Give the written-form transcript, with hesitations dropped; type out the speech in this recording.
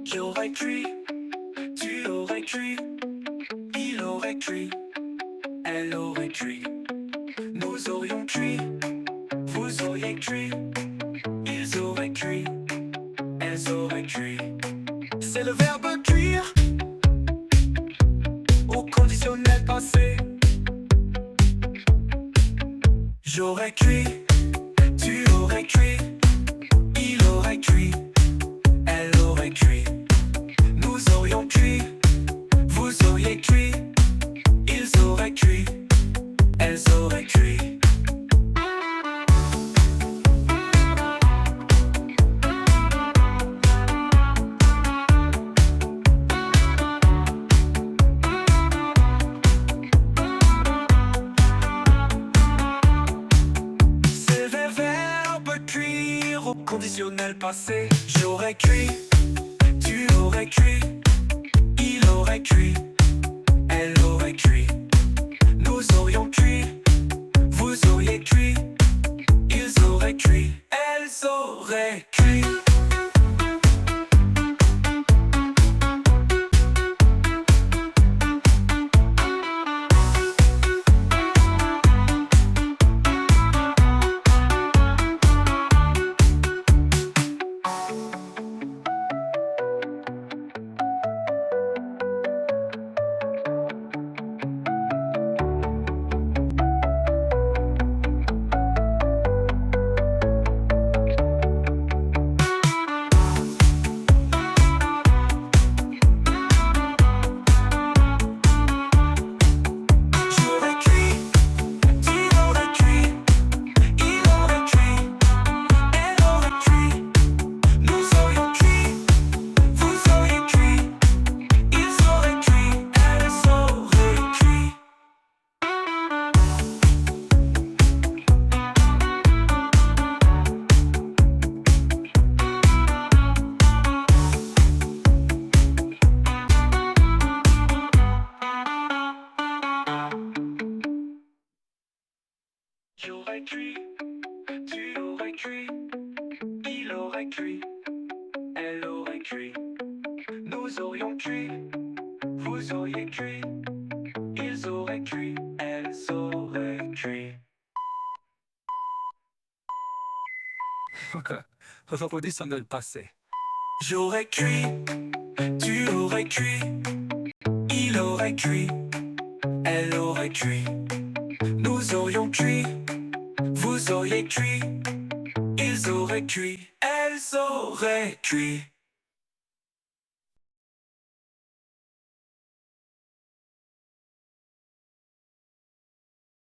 J'aurais cuit, tu aurais cuit, il aurait cuit, elle aurait cuit, nous aurions cuit, vous auriez cuit, ils auraient cuit, elles auraient cuit. C'est le verbe cuire au conditionnel passé. J'aurais cuit, tu aurais cuit, il aurait cuit, elle aurait cuit, nous aurions cuit, vous auriez cuit, ils auraient cuit, elles auraient cuit. C'est le verbe cuire au conditionnel passé. J'aurais cuit, tu aurais cuit, il aurait cuit, elle aurait cuit, nous aurions cuit, vous auriez cuit, ils auraient cuit, elles auraient cuit. J'aurais cuit, tu aurais cuit, il aurait cuit, elle aurait cuit, nous aurions cuit, vous auriez cuit, ils auraient cuit, elles auraient cuit. Reproduisons le passé. J'aurais cuit, tu aurais cuit, il aurait cuit, elle aurait cuit, nous aurions cuit, vous auriez cuit, ils auraient cuit, elles auraient cuit.